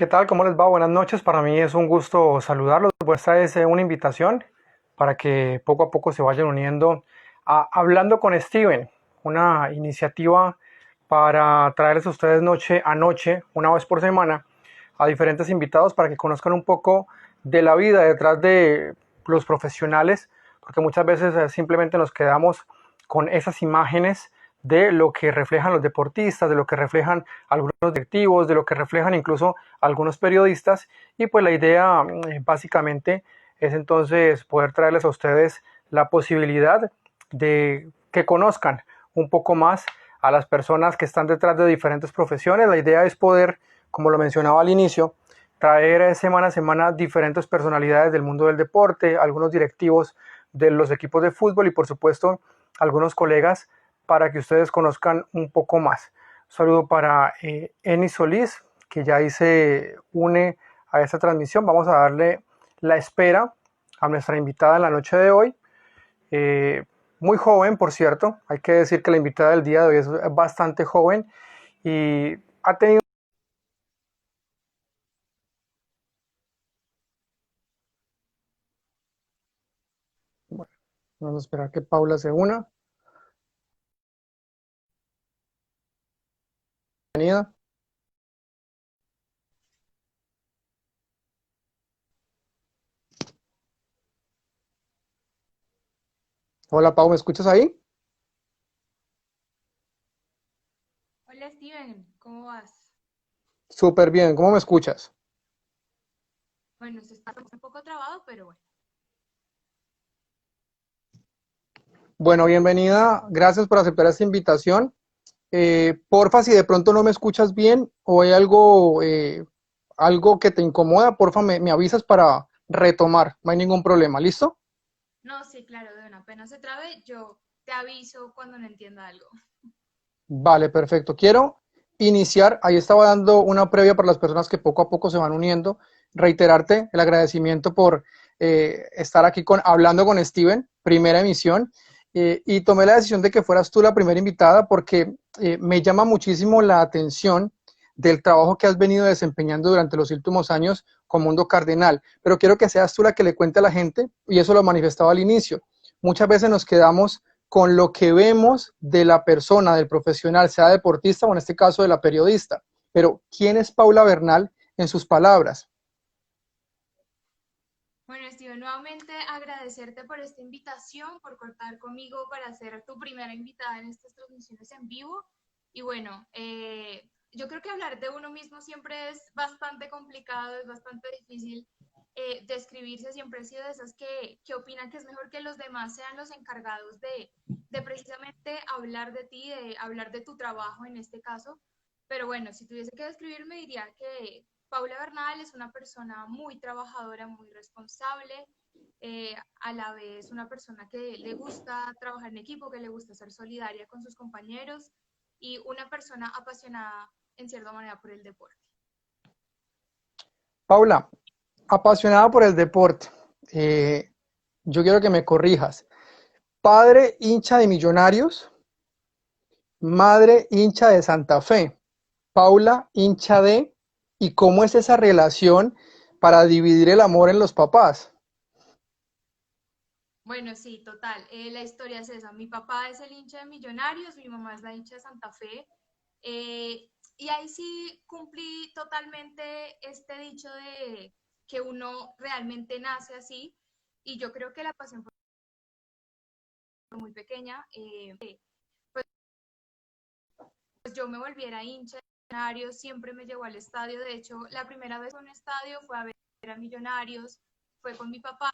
¿Qué tal? ¿Cómo les va? Buenas noches. Para mí es un gusto saludarlos. Pues esta es una invitación para que poco a poco se vayan uniendo a Hablando con Steven, una iniciativa para traerles a ustedes noche a noche, una vez por semana, a diferentes invitados para que conozcan un poco de la vida detrás de los profesionales, porque muchas veces simplemente nos quedamos con esas imágenes de lo que reflejan los deportistas, de lo que reflejan algunos directivos, de lo que reflejan incluso algunos periodistas, y pues la idea básicamente es entonces poder traerles a ustedes la posibilidad de que conozcan un poco más a las personas que están detrás de diferentes profesiones. La idea es poder, como lo mencionaba al inicio, traer semana a semana diferentes personalidades del mundo del deporte, algunos directivos de los equipos de fútbol y por supuesto algunos colegas para que ustedes conozcan un poco más. Un saludo para Eni Solís, que ya ahí se une a esta transmisión. Vamos a darle la espera a nuestra invitada en la noche de hoy. Eh, Muy joven, por cierto. Hay que decir que la invitada del día de hoy es bastante joven y ha tenido... Bueno, vamos a esperar que Paula se una. Bienvenida. Hola Pau, ¿me escuchas ahí? Hola Steven, ¿cómo vas? Súper bien, ¿cómo me escuchas? Bueno, se está un poco trabado, pero bueno. Bueno, bienvenida, gracias por aceptar esta invitación. Porfa, si de pronto no me escuchas bien o hay algo que te incomoda, porfa, me avisas para retomar, no hay ningún problema, ¿listo? No, sí, claro, de una apenas se trabe, yo te aviso cuando no entienda algo. Vale, perfecto. Quiero iniciar, ahí estaba dando una previa para las personas que poco a poco se van uniendo, reiterarte el agradecimiento por estar aquí hablando con Steven, primera emisión, y tomé la decisión de que fueras tú la primera invitada porque me llama muchísimo la atención del trabajo que has venido desempeñando durante los últimos años con Mundo Cardenal, pero quiero que seas tú la que le cuente a la gente, y eso lo manifestaba al inicio. Muchas veces nos quedamos con lo que vemos de la persona, del profesional, sea deportista o en este caso de la periodista. Pero, ¿quién es Paula Bernal en sus palabras? Bueno, Steven, nuevamente agradecerte por esta invitación, por contar conmigo para ser tu primera invitada en estas transmisiones en vivo. Y bueno, yo creo que hablar de uno mismo siempre es bastante complicado, es bastante difícil. Describirse siempre he sido de esas que opinan que es mejor que los demás sean los encargados de precisamente hablar de ti, de hablar de tu trabajo en este caso. Pero bueno, si tuviese que describirme, diría que Paula Bernal es una persona muy trabajadora, muy responsable, a la vez una persona que le gusta trabajar en equipo, que le gusta ser solidaria con sus compañeros y una persona apasionada en cierta manera por el deporte. Paula, apasionada por el deporte. Eh, yo quiero que me corrijas. Padre hincha de Millonarios, madre hincha de Santa Fe. Paula hincha de... ¿Y cómo es esa relación para dividir el amor en los papás? Bueno, sí, total. La historia es esa. Mi papá es el hincha de Millonarios, mi mamá es la hincha de Santa Fe. Y ahí sí cumplí totalmente este dicho de que uno realmente nace así. Y yo creo que la pasión fue muy pequeña. Pues yo me volviera hincha de Millonarios, siempre me llevó al estadio. De hecho, la primera vez en un estadio fue a ver a Millonarios, fue con mi papá.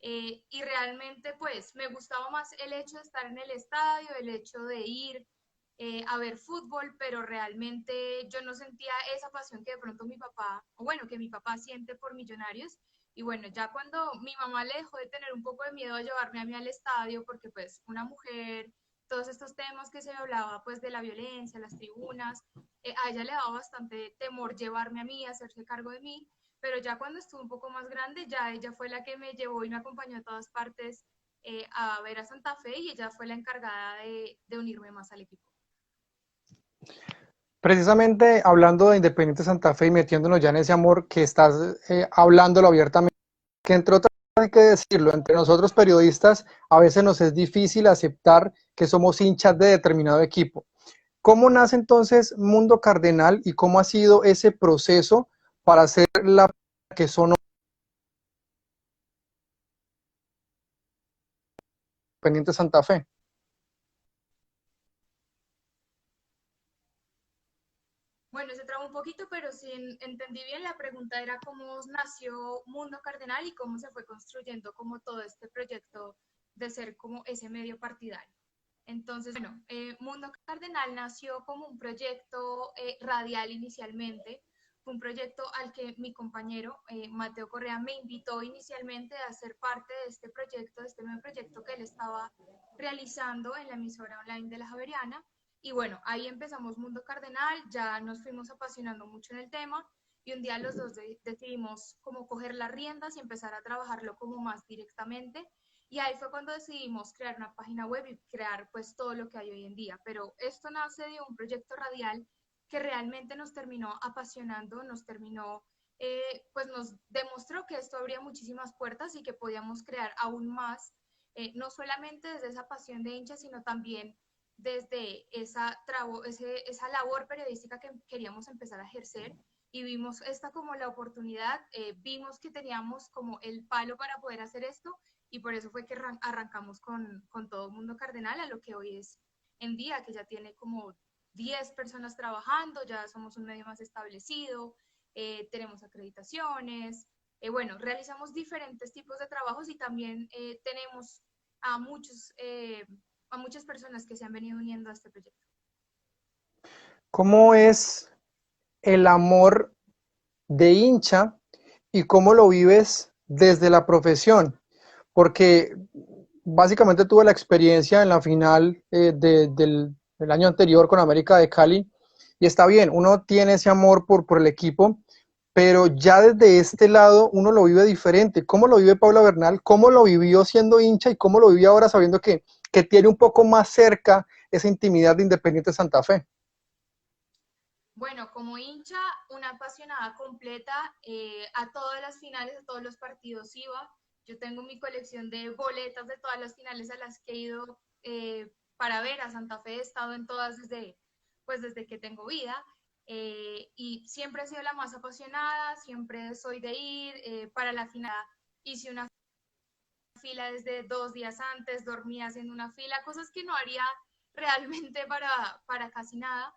Y realmente pues me gustaba más el hecho de estar en el estadio, el hecho de ir a ver fútbol, pero realmente yo no sentía esa pasión que de pronto mi papá, o bueno, que mi papá siente por Millonarios. Y bueno, ya cuando mi mamá le dejó de tener un poco de miedo a llevarme a mí al estadio, porque pues una mujer, todos estos temas que se hablaba pues de la violencia, las tribunas, a ella le daba bastante temor llevarme a mí, hacerse cargo de mí, pero ya cuando estuve un poco más grande, ya ella fue la que me llevó y me acompañó a todas partes a ver a Santa Fe y ella fue la encargada de unirme más al equipo. Precisamente hablando de Independiente Santa Fe y metiéndonos ya en ese amor que estás hablándolo abiertamente, que entre otras hay que decirlo, entre nosotros periodistas a veces nos es difícil aceptar que somos hinchas de determinado equipo. ¿Cómo nace entonces Mundo Cardenal y cómo ha sido ese proceso para ser la que son Independiente Santa Fe? Bueno, se trabó un poquito, pero si entendí bien, la pregunta era cómo nació Mundo Cardenal y cómo se fue construyendo como todo este proyecto de ser como ese medio partidario. Entonces, bueno, Mundo Cardenal nació como un proyecto radial inicialmente. Fue un proyecto al que mi compañero Mateo Correa me invitó inicialmente a ser parte de este proyecto, de este nuevo proyecto que él estaba realizando en la emisora online de La Javeriana. Y bueno, ahí empezamos Mundo Cardenal, ya nos fuimos apasionando mucho en el tema y un día los dos decidimos como coger las riendas y empezar a trabajarlo como más directamente. Y ahí fue cuando decidimos crear una página web y crear pues todo lo que hay hoy en día. Pero esto nace de un proyecto radial que realmente nos terminó apasionando, nos terminó, pues nos demostró que esto abría muchísimas puertas y que podíamos crear aún más, no solamente desde esa pasión de hincha, sino también desde esa labor periodística que queríamos empezar a ejercer y vimos esta como la oportunidad, vimos que teníamos como el palo para poder hacer esto y por eso fue que arrancamos con todo Mundo Cardenal a lo que hoy es en día, que ya tiene como 10 personas trabajando, ya somos un medio más establecido, tenemos acreditaciones, bueno, realizamos diferentes tipos de trabajos y también tenemos a a muchas personas que se han venido uniendo a este proyecto. ¿Cómo es el amor de hincha y cómo lo vives desde la profesión? Porque básicamente tuve la experiencia en la final del año anterior con América de Cali y está bien, uno tiene ese amor por el equipo, pero ya desde este lado uno lo vive diferente. ¿Cómo lo vive Paula Bernal? ¿Cómo lo vivió siendo hincha y cómo lo vive ahora sabiendo que tiene un poco más cerca esa intimidad de Independiente Santa Fe? Bueno, como hincha, una apasionada completa, a todas las finales, a todos los partidos iba. Yo tengo mi colección de boletas de todas las finales a las que he ido para ver a Santa Fe. He estado en todas pues desde que tengo vida. Y siempre he sido la más apasionada, siempre soy de ir. Para la final hice una fila desde 2 días antes, dormía haciendo una fila, cosas que no haría realmente para casi nada,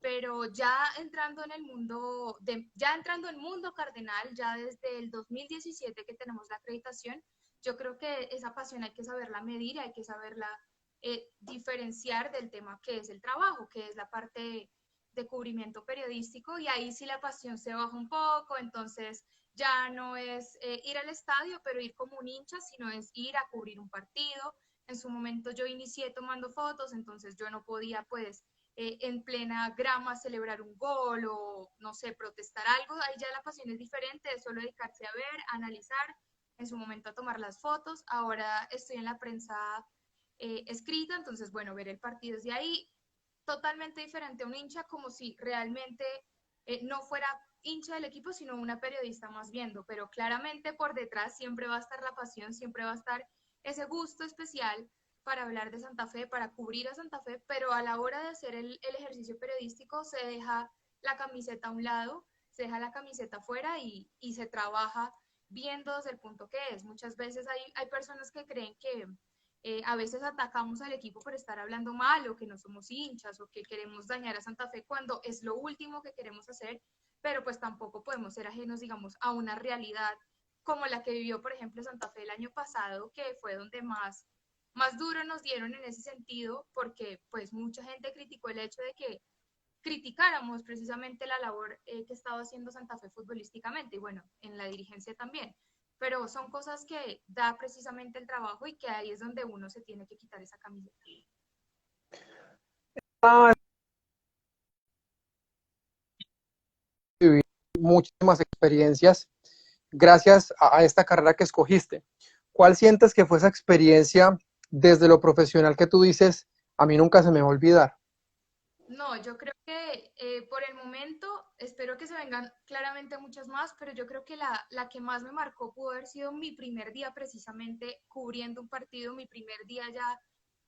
pero ya entrando en el mundo, ya entrando en Mundo Cardenal, ya desde el 2017 que tenemos la acreditación, yo creo que esa pasión hay que saberla medir, hay que saberla diferenciar del tema que es el trabajo, que es la parte de cubrimiento periodístico, y ahí sí la pasión se baja un poco, entonces ya no es ir al estadio, pero ir como un hincha, sino es ir a cubrir un partido. En su momento yo inicié tomando fotos, entonces yo no podía pues en plena grama celebrar un gol o, no sé, protestar algo. Ahí ya la pasión es diferente, es solo dedicarse a ver, a analizar, en su momento a tomar las fotos. Ahora estoy en la prensa escrita, entonces, bueno, ver el partido desde ahí, totalmente diferente a un hincha, como si realmente no fuera hincha del equipo, sino una periodista más viendo, pero claramente por detrás siempre va a estar la pasión, siempre va a estar ese gusto especial para hablar de Santa Fe, para cubrir a Santa Fe, pero a la hora de hacer el ejercicio periodístico se deja la camiseta a un lado, se deja la camiseta afuera y se trabaja viendo desde el punto que es. Muchas veces hay personas que creen que a veces atacamos al equipo por estar hablando mal o que no somos hinchas o que queremos dañar a Santa Fe cuando es lo último que queremos hacer, pero pues tampoco podemos ser ajenos, digamos, a una realidad como la que vivió, por ejemplo, Santa Fe el año pasado, que fue donde más duro nos dieron en ese sentido, porque pues mucha gente criticó el hecho de que criticáramos precisamente la labor que estaba haciendo Santa Fe futbolísticamente y bueno, en la dirigencia también. Pero son cosas que da precisamente el trabajo y que ahí es donde uno se tiene que quitar esa camiseta. Ah, viví muchísimas experiencias gracias a esta carrera que escogiste. ¿Cuál sientes que fue esa experiencia desde lo profesional que tú dices, a mí nunca se me va a olvidar? No, yo creo que por el momento espero que se vengan claramente muchas más, pero yo creo que la que más me marcó pudo haber sido mi primer día precisamente cubriendo un partido, mi primer día ya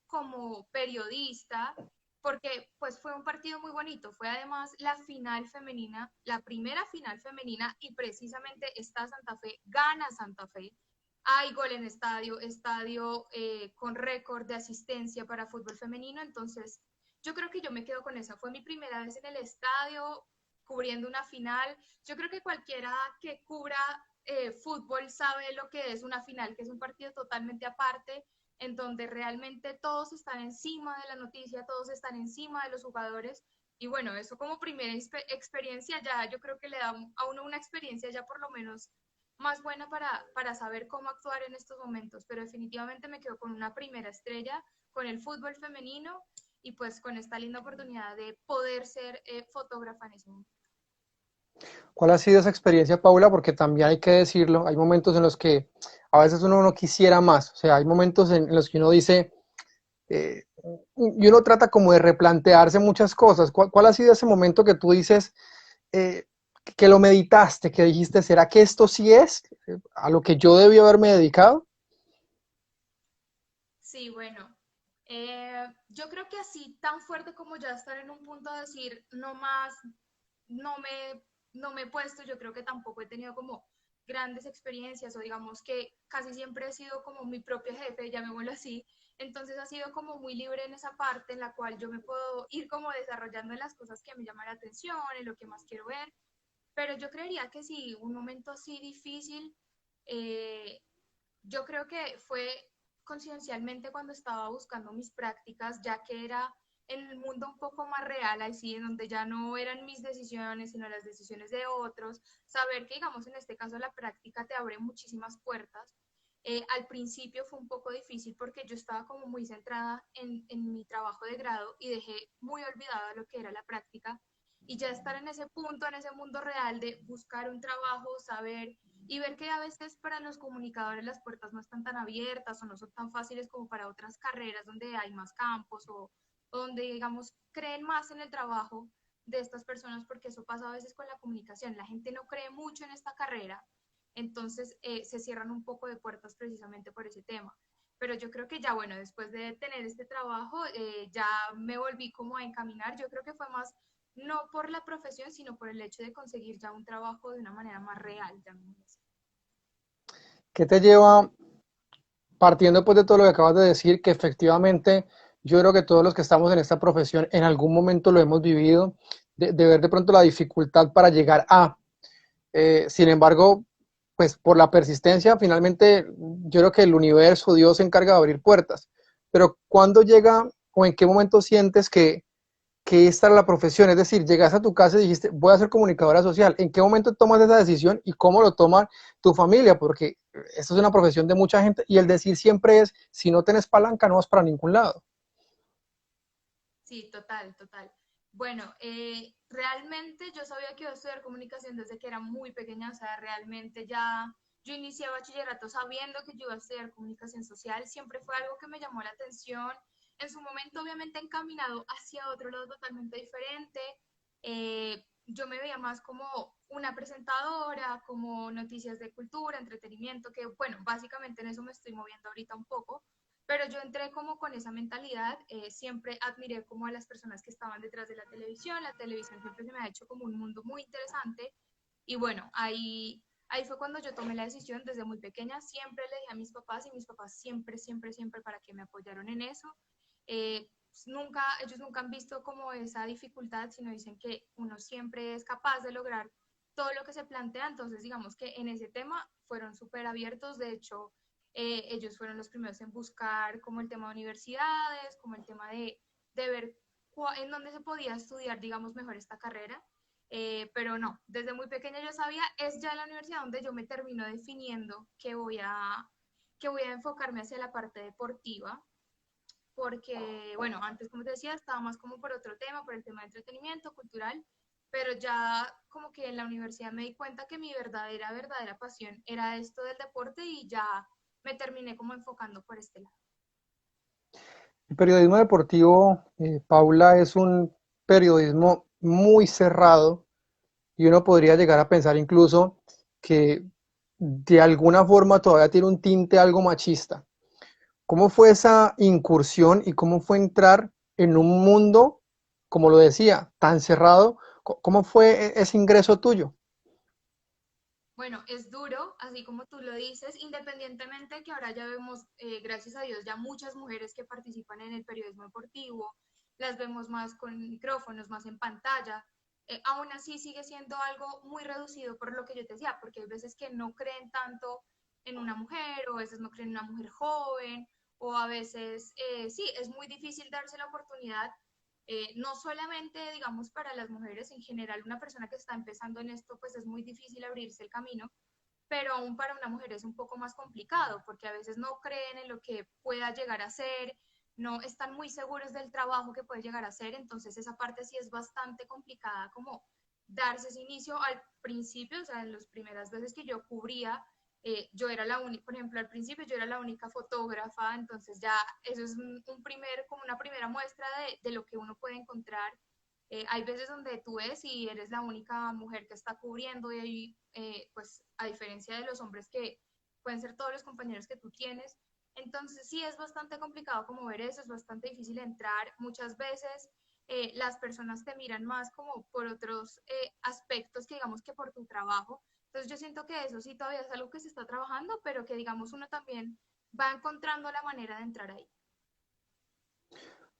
como periodista, porque pues fue un partido muy bonito, fue además la final femenina, la primera final femenina y precisamente esta Santa Fe gana Santa Fe. Hay gol en estadio, estadio con récord de asistencia para fútbol femenino, entonces yo creo que yo me quedo con esa. Fue mi primera vez en el estadio cubriendo una final. Yo creo que cualquiera que cubra fútbol sabe lo que es una final, que es un partido totalmente aparte, en donde realmente todos están encima de la noticia, todos están encima de los jugadores. Y bueno, eso como primera experiencia ya, yo creo que le da a uno una experiencia ya por lo menos más buena para saber cómo actuar en estos momentos. Pero definitivamente me quedo con una primera estrella, con el fútbol femenino y pues con esta linda oportunidad de poder ser fotógrafa en ese momento. ¿Cuál ha sido esa experiencia, Paula? Porque también hay que decirlo, hay momentos en los que a veces uno no quisiera más, o sea, hay momentos en los que uno dice, eh, y uno trata como de replantearse muchas cosas. ¿Cuál ha sido ese momento que tú dices, eh, que lo meditaste, que dijiste, ¿será que esto sí es a lo que yo debí haberme dedicado? Sí, bueno, yo creo que así tan fuerte como ya estar en un punto de decir no más, no me, no me he puesto, yo creo que tampoco he tenido como grandes experiencias o digamos que casi siempre he sido como mi propio jefe, llamémoslo así, entonces ha sido como muy libre en esa parte en la cual yo me puedo ir como desarrollando en las cosas que me llaman la atención, en lo que más quiero ver, pero yo creería que sí, un momento así difícil, eh, yo creo que fue coincidencialmente cuando estaba buscando mis prácticas, ya que era en el mundo un poco más real, así en donde ya no eran mis decisiones, sino las decisiones de otros, saber que, digamos, en este caso la práctica te abre muchísimas puertas. Al principio fue un poco difícil porque yo estaba como muy centrada en mi trabajo de grado y dejé muy olvidada lo que era la práctica y ya estar en ese punto, en ese mundo real de buscar un trabajo, saber y ver que a veces para los comunicadores las puertas no están tan abiertas o no son tan fáciles como para otras carreras donde hay más campos o donde, digamos, creen más en el trabajo de estas personas, porque eso pasa a veces con la comunicación. La gente no cree mucho en esta carrera, entonces se cierran un poco de puertas precisamente por ese tema. Pero yo creo que ya, bueno, después de tener este trabajo, ya me volví como a encaminar. Yo creo que fue más no por la profesión, sino por el hecho de conseguir ya un trabajo de una manera más real, llamémoslo así. ¿Qué te lleva, partiendo pues de todo lo que acabas de decir, que efectivamente yo creo que todos los que estamos en esta profesión en algún momento lo hemos vivido, de ver de pronto la dificultad para llegar a, sin embargo, pues por la persistencia, finalmente yo creo que el universo, Dios se encarga de abrir puertas, pero ¿cuándo llega o en qué momento sientes que esta era la profesión? Es decir, llegas a tu casa y dijiste, voy a ser comunicadora social. ¿En qué momento tomas esa decisión y cómo lo toma tu familia? Porque esto es una profesión de mucha gente y el decir siempre es, si no tienes palanca no vas para ningún lado. Sí, total, total. Bueno, realmente yo sabía que iba a estudiar comunicación desde que era muy pequeña, o sea, realmente ya yo inicié bachillerato sabiendo que yo iba a estudiar comunicación social, siempre fue algo que me llamó la atención, en su momento obviamente encaminado hacia otro lado totalmente diferente, yo me veía más como una presentadora, como noticias de cultura, entretenimiento, que bueno, básicamente en eso me estoy moviendo ahorita un poco, pero yo entré como con esa mentalidad, siempre admiré como a las personas que estaban detrás de la televisión siempre se me ha hecho como un mundo muy interesante y bueno, ahí fue cuando yo tomé la decisión desde muy pequeña, siempre le dije a mis papás y mis papás siempre, siempre, siempre para que me apoyaron en eso. Ellos nunca han visto como esa dificultad, sino dicen que uno siempre es capaz de lograr todo lo que se plantea, entonces digamos que en ese tema fueron súper abiertos, de hecho ellos fueron los primeros en buscar como el tema de universidades, como el tema de ver en dónde se podía estudiar, digamos, mejor esta carrera. Pero no, desde muy pequeña yo sabía, es ya la universidad donde yo me termino definiendo que voy a enfocarme hacia la parte deportiva, porque, bueno, antes, como te decía, estaba más como por otro tema, por el tema de entretenimiento, cultural, pero ya como que en la universidad me di cuenta que mi verdadera, verdadera pasión era esto del deporte y ya me terminé como enfocando por este lado. El periodismo deportivo, Paula, es un periodismo muy cerrado y uno podría llegar a pensar incluso que de alguna forma todavía tiene un tinte algo machista. ¿Cómo fue esa incursión y cómo fue entrar en un mundo, como lo decía, tan cerrado? ¿Cómo fue ese ingreso tuyo? Bueno, es duro, así como tú lo dices, independientemente que ahora ya vemos, gracias a Dios, ya muchas mujeres que participan en el periodismo deportivo, las vemos más con micrófonos, más en pantalla. Aún así sigue siendo algo muy reducido por lo que yo te decía, porque hay veces que no creen tanto en una mujer, o a veces no creen en una mujer joven, o a veces sí, es muy difícil darse la oportunidad, no solamente, digamos, para las mujeres, en general, una persona que está empezando en esto, pues es muy difícil abrirse el camino, pero aún para una mujer es un poco más complicado, porque a veces no creen en lo que pueda llegar a ser, no están muy seguros del trabajo que puede llegar a ser, entonces esa parte sí es bastante complicada, como darse ese inicio al principio, o sea, en las primeras veces que yo cubría, yo era la única, por ejemplo, al principio yo era la única fotógrafa, entonces ya eso es un primer, como una primera muestra de lo que uno puede encontrar. Hay veces donde tú ves y eres la única mujer que está cubriendo y ahí, pues a diferencia de los hombres que pueden ser todos los compañeros que tú tienes, entonces sí es bastante complicado como ver eso, es bastante difícil entrar. Muchas veces las personas te miran más como por otros aspectos que digamos que por tu trabajo. Entonces yo siento que eso sí todavía es algo que se está trabajando, pero que digamos uno también va encontrando la manera de entrar ahí.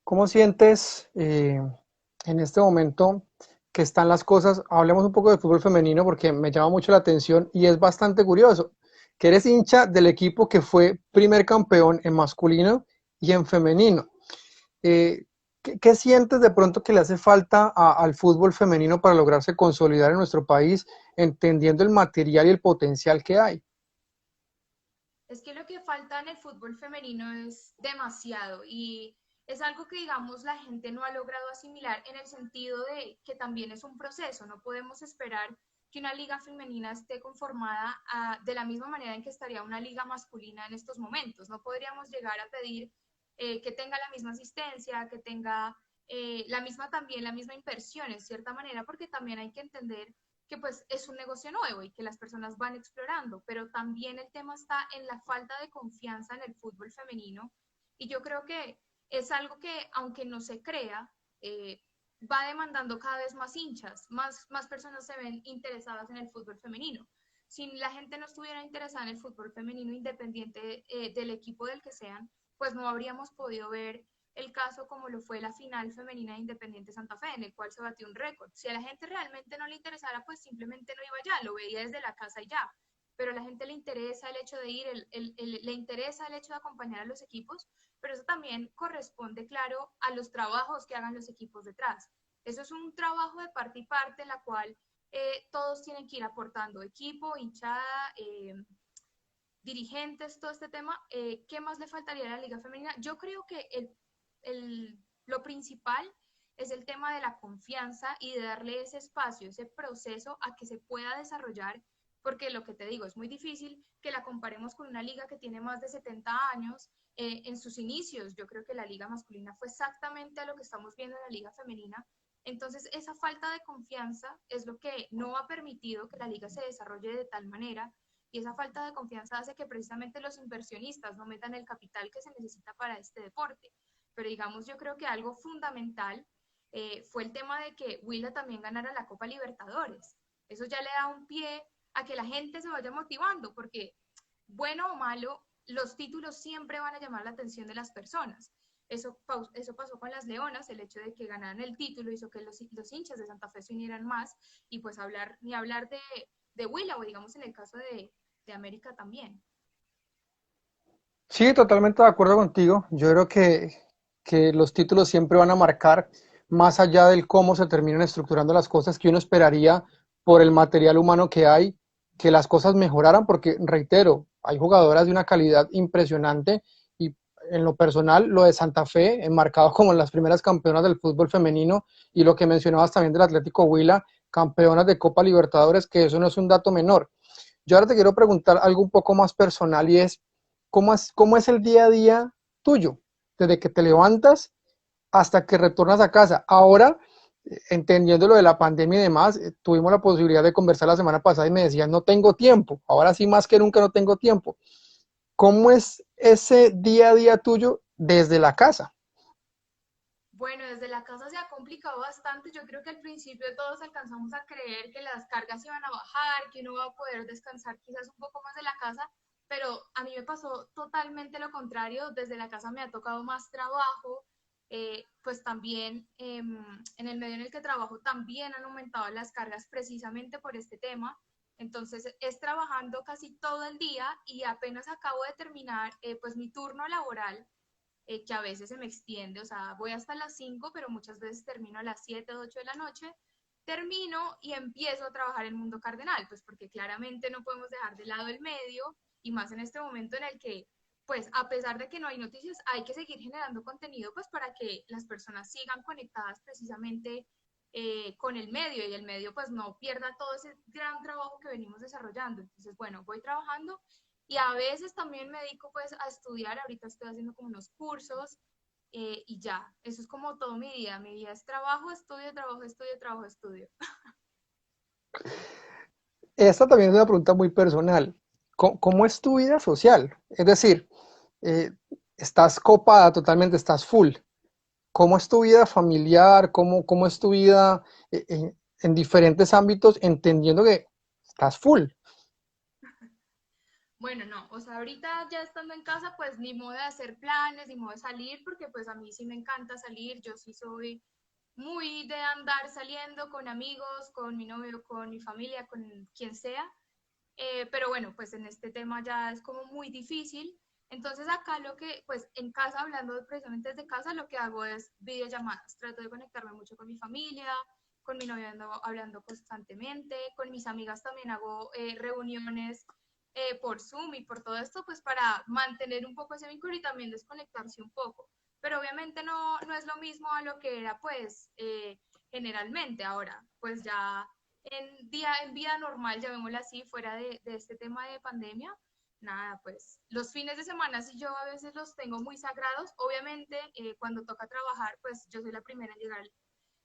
¿Cómo sientes en este momento que están las cosas? Hablemos un poco de fútbol femenino porque me llama mucho la atención y es bastante curioso, que eres hincha del equipo que fue primer campeón en masculino y en femenino. ¿Qué sientes de pronto que le hace falta al fútbol femenino para lograrse consolidar en nuestro país, entendiendo el material y el potencial que hay? Es que lo que falta en el fútbol femenino es demasiado y es algo que, digamos, la gente no ha logrado asimilar en el sentido de que también es un proceso. No podemos esperar que una liga femenina esté conformada de la misma manera en que estaría una liga masculina en estos momentos. No podríamos llegar a pedir que tenga la misma asistencia, que tenga la misma también, la misma inversión en cierta manera, porque también hay que entender que pues es un negocio nuevo y que las personas van explorando, pero también el tema está en la falta de confianza en el fútbol femenino y yo creo que es algo que aunque no se crea, va demandando cada vez más hinchas, más personas se ven interesadas en el fútbol femenino. Si la gente no estuviera interesada en el fútbol femenino independiente del equipo del que sean, pues no habríamos podido ver el caso como lo fue la final femenina de Independiente Santa Fe, en el cual se batió un récord. Si a la gente realmente no le interesara, pues simplemente no iba allá, lo veía desde la casa y ya. Pero a la gente le interesa el hecho de ir, le interesa el hecho de acompañar a los equipos, pero eso también corresponde, claro, a los trabajos que hagan los equipos detrás. Eso es un trabajo de parte y parte en la cual todos tienen que ir aportando, equipo, hinchada, dirigentes, todo este tema. ¿Qué más le faltaría a la Liga Femenina? Yo creo que lo principal es el tema de la confianza y de darle ese espacio, ese proceso a que se pueda desarrollar, porque lo que te digo, es muy difícil que la comparemos con una liga que tiene más de 70 años en sus inicios. Yo creo que la liga masculina fue exactamente a lo que estamos viendo en la liga femenina. Entonces, esa falta de confianza es lo que no ha permitido que la liga se desarrolle de tal manera y esa falta de confianza hace que precisamente los inversionistas no metan el capital que se necesita para este deporte. Pero digamos, yo creo que algo fundamental fue el tema de que Huila también ganara la Copa Libertadores. Eso ya le da un pie a que la gente se vaya motivando, porque bueno o malo, los títulos siempre van a llamar la atención de las personas. Eso pasó con las Leonas, el hecho de que ganaran el título hizo que los hinchas de Santa Fe se unieran más y pues ni hablar de Huila o digamos en el caso de América también. Sí, totalmente de acuerdo contigo. Yo creo que los títulos siempre van a marcar, más allá del cómo se terminan estructurando las cosas, que uno esperaría por el material humano que hay, que las cosas mejoraran, porque, reitero, hay jugadoras de una calidad impresionante y en lo personal, lo de Santa Fe, enmarcado como las primeras campeonas del fútbol femenino y lo que mencionabas también del Atlético Huila, campeonas de Copa Libertadores, que eso no es un dato menor. Yo ahora te quiero preguntar algo un poco más personal y es, cómo es el día a día tuyo? Desde que te levantas hasta que retornas a casa. Ahora, entendiendo lo de la pandemia y demás, tuvimos la posibilidad de conversar la semana pasada y me decían, no tengo tiempo, ahora sí más que nunca no tengo tiempo. ¿Cómo es ese día a día tuyo desde la casa? Bueno, desde la casa se ha complicado bastante. Yo creo que al principio todos alcanzamos a creer que las cargas iban a bajar, que uno va a poder descansar quizás un poco más de la casa, pero a mí me pasó totalmente lo contrario. Desde la casa me ha tocado más trabajo, pues también en el medio en el que trabajo también han aumentado las cargas precisamente por este tema. Entonces es trabajando casi todo el día y apenas acabo de terminar pues mi turno laboral, que a veces se me extiende, o sea, voy hasta las 5 pero muchas veces termino a las 7 o 8 de la noche, termino y empiezo a trabajar en Mundo Cardenal, pues porque claramente no podemos dejar de lado el medio, y más en este momento en el que, pues a pesar de que no hay noticias, hay que seguir generando contenido, pues para que las personas sigan conectadas precisamente con el medio, y el medio pues no pierda todo ese gran trabajo que venimos desarrollando. Entonces, bueno, voy trabajando y a veces también me dedico pues a estudiar. Ahorita estoy haciendo como unos cursos, y ya, eso es como todo mi día. Mi vida es trabajo, estudio, trabajo, estudio, trabajo, estudio. Esta también es una pregunta muy personal. ¿Cómo es tu vida social? Es decir, eh, estás copada totalmente, estás full. ¿Cómo es tu vida familiar? ¿Cómo es tu vida en diferentes ámbitos, entendiendo que estás full? Bueno, no, o sea, ahorita ya estando en casa, pues ni modo de hacer planes, ni modo de salir, porque pues a mí sí me encanta salir. Yo sí soy muy de andar saliendo con amigos, con mi novio, con mi familia, con quien sea. Pero bueno, pues en este tema ya es como muy difícil. Entonces acá lo que, pues en casa, hablando precisamente desde casa, lo que hago es videollamadas. Trato de conectarme mucho con mi familia, con mi novio ando hablando constantemente, con mis amigas también hago reuniones por Zoom y por todo esto, pues para mantener un poco ese vínculo y también desconectarse un poco. Pero obviamente no es lo mismo a lo que era pues generalmente. Ahora, pues ya en vida normal, llamémosla así, fuera de este tema de pandemia, nada, pues los fines de semana sí yo a veces los tengo muy sagrados. Obviamente, cuando toca trabajar, pues yo soy la primera en llegar,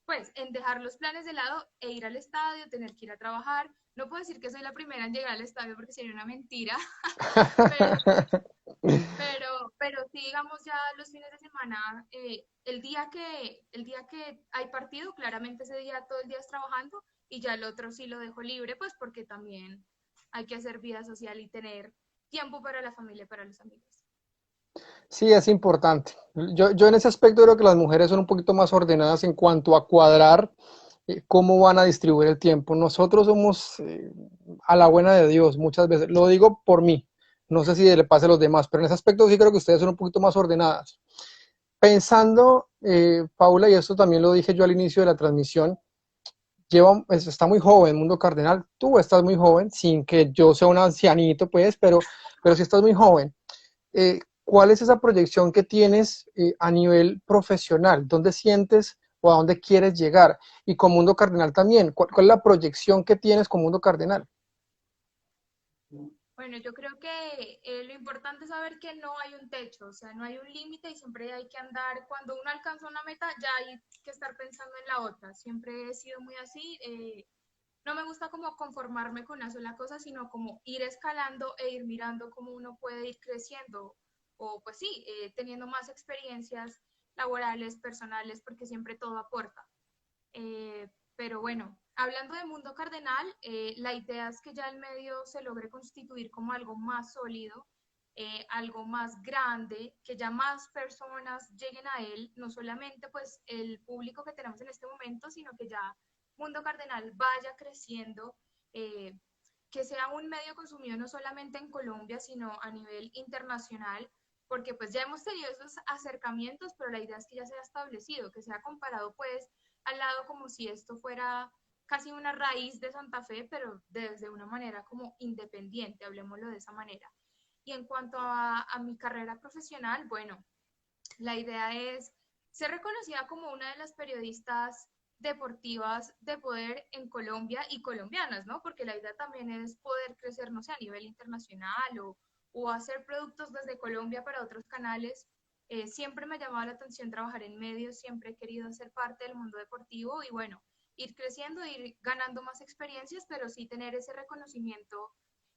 pues en dejar los planes de lado e ir al estadio, tener que ir a trabajar. No puedo decir que soy la primera en llegar al estadio porque sería una mentira, pero, pero sí, digamos ya los fines de semana, el día que hay partido, claramente ese día todo el día es trabajando, y ya el otro sí lo dejo libre, pues porque también hay que hacer vida social y tener tiempo para la familia y para los amigos. Sí, es importante. Yo en ese aspecto creo que las mujeres son un poquito más ordenadas en cuanto a cuadrar cómo van a distribuir el tiempo. Nosotros somos a la buena de Dios muchas veces. Lo digo por mí. No sé si le pasa a los demás, pero en ese aspecto sí creo que ustedes son un poquito más ordenadas. Pensando, Paula, y esto también lo dije yo al inicio de la transmisión, está muy joven, Mundo Cardenal. Tú estás muy joven, sin que yo sea un ancianito, pues, pero sí estás muy joven. ¿Cuál es esa proyección que tienes a nivel profesional? ¿Dónde sientes o a dónde quieres llegar? Y con Mundo Cardenal también, ¿cuál es la proyección que tienes con Mundo Cardenal? Bueno, yo creo que lo importante es saber que no hay un techo, o sea, no hay un límite, y siempre hay que andar. Cuando uno alcanza una meta, ya hay que estar pensando en la otra. Siempre he sido muy así. No me gusta como conformarme con una sola cosa, sino como ir escalando e ir mirando cómo uno puede ir creciendo, o pues sí, teniendo más experiencias laborales, personales, porque siempre todo aporta. Pero bueno, hablando de Mundo Cardenal, la idea es que ya el medio se logre constituir como algo más sólido, algo más grande, que ya más personas lleguen a él, no solamente pues el público que tenemos en este momento, sino que ya Mundo Cardenal vaya creciendo, eh, que sea un medio consumido no solamente en Colombia, sino a nivel internacional, porque pues ya hemos tenido esos acercamientos, pero la idea es que ya sea establecido, que sea comparado pues al lado, como si esto fuera casi una raíz de Santa Fe, pero desde una manera como independiente, hablemoslo de esa manera. Y en cuanto a mi carrera profesional, bueno, la idea es ser reconocida como una de las periodistas deportivas de poder en Colombia y colombianas, ¿no? Porque la idea también es poder crecer, no sé, a nivel internacional, o hacer productos desde Colombia para otros canales. Siempre me ha llamado la atención trabajar en medios, siempre he querido ser parte del mundo deportivo y bueno, ir creciendo, ir ganando más experiencias, pero sí tener ese reconocimiento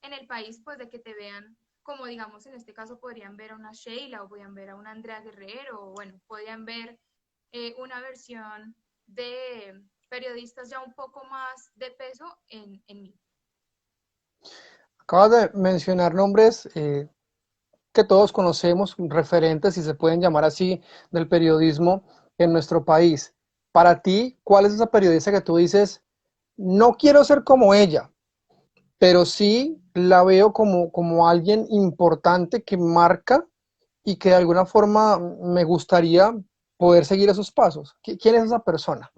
en el país, pues de que te vean, como digamos en este caso podrían ver a una Sheila o podrían ver a una Andrea Guerrero, o bueno, podrían ver una versión de periodistas ya un poco más de peso en mí. Acabas de mencionar nombres que todos conocemos, referentes, si se pueden llamar así, del periodismo en nuestro país. Para ti, ¿cuál es esa periodista que tú dices, no quiero ser como ella, pero sí la veo como alguien importante que marca y que de alguna forma me gustaría poder seguir esos pasos? ¿Quién es esa persona?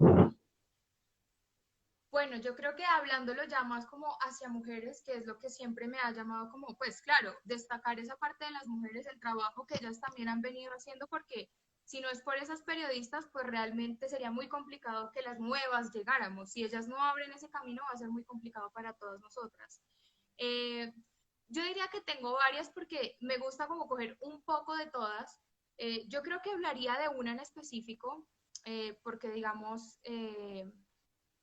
Bueno, yo creo que hablándolo ya más como hacia mujeres, que es lo que siempre me ha llamado como, pues claro, destacar esa parte de las mujeres, el trabajo que ellas también han venido haciendo, porque si no es por esas periodistas, pues realmente sería muy complicado que las nuevas llegáramos. Si ellas no abren ese camino, va a ser muy complicado para todas nosotras. Eh, yo diría que tengo varias porque me gusta como coger un poco de todas. Yo creo que hablaría de una en específico, porque digamos,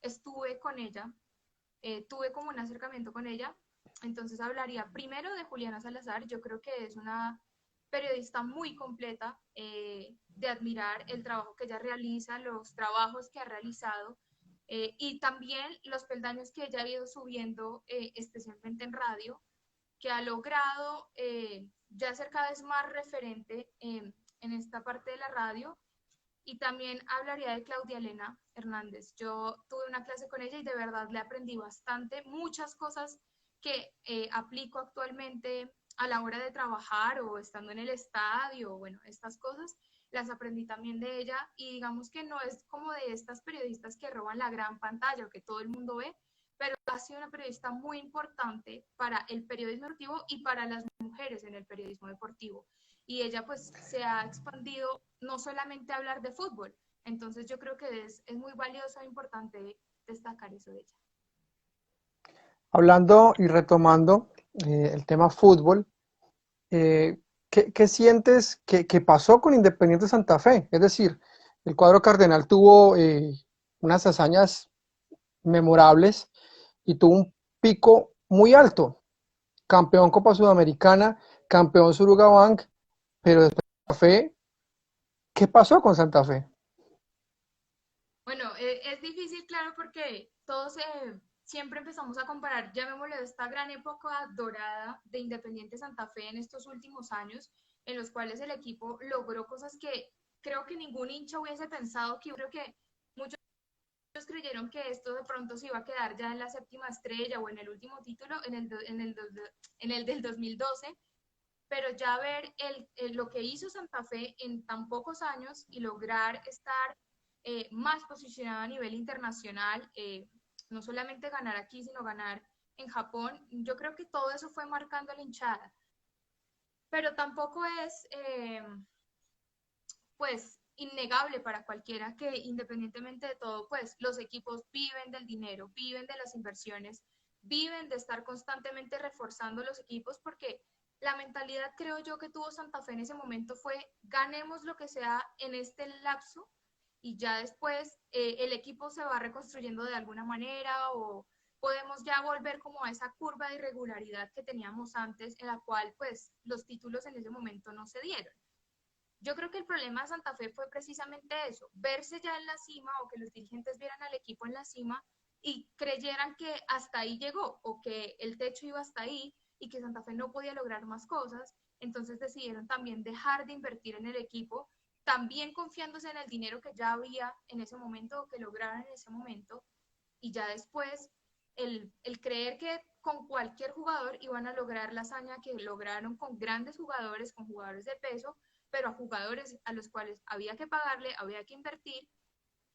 estuve con ella, tuve como un acercamiento con ella, entonces hablaría primero de Juliana Salazar. Yo creo que es una periodista muy completa, de admirar el trabajo que ella realiza, los trabajos que ha realizado, y también los peldaños que ella ha ido subiendo, especialmente en radio, que ha logrado ya ser cada vez más referente en esta parte de la radio. Y también hablaría de Claudia Elena Hernández. Yo tuve una clase con ella y de verdad le aprendí bastante, muchas cosas que aplico actualmente a la hora de trabajar o estando en el estadio, bueno, estas cosas las aprendí también de ella y digamos que no es como de estas periodistas que roban la gran pantalla o que todo el mundo ve, pero ha sido una periodista muy importante para el periodismo deportivo y para las mujeres en el periodismo deportivo. Y ella pues se ha expandido no solamente a hablar de fútbol. Entonces yo creo que es muy valioso e importante destacar eso de ella. Hablando y retomando el tema fútbol, ¿qué sientes que pasó con Independiente Santa Fe? Es decir, el cuadro cardenal tuvo unas hazañas memorables y tuvo un pico muy alto. Campeón Copa Sudamericana, campeón Surugabank, pero después de Santa Fe, ¿qué pasó con Santa Fe? Bueno, es difícil, claro, porque todos siempre empezamos a comparar, llamémosle esta gran época dorada de Independiente Santa Fe en estos últimos años, en los cuales el equipo logró cosas que creo que ningún hincha hubiese pensado, que creo que muchos creyeron que esto de pronto se iba a quedar ya en la séptima estrella o en el último título, en el del 2012, pero ya ver lo que hizo Santa Fe en tan pocos años y lograr estar más posicionado a nivel internacional, no solamente ganar aquí, sino ganar en Japón, yo creo que todo eso fue marcando a la hinchada. Pero tampoco es, pues, innegable para cualquiera que independientemente de todo, pues, los equipos viven del dinero, viven de las inversiones, viven de estar constantemente reforzando los equipos porque la mentalidad, creo yo, que tuvo Santa Fe en ese momento fue ganemos lo que sea en este lapso y ya después el equipo se va reconstruyendo de alguna manera o podemos ya volver como a esa curva de irregularidad que teníamos antes en la cual pues los títulos en ese momento no se dieron. Yo creo que el problema de Santa Fe fue precisamente eso, verse ya en la cima o que los dirigentes vieran al equipo en la cima y creyeran que hasta ahí llegó o que el techo iba hasta ahí y que Santa Fe no podía lograr más cosas. Entonces decidieron también dejar de invertir en el equipo, también confiándose en el dinero que ya había en ese momento o que lograron en ese momento. Y ya después el creer que con cualquier jugador iban a lograr la hazaña que lograron con grandes jugadores, con jugadores de peso, pero a jugadores a los cuales había que pagarle, había que invertir.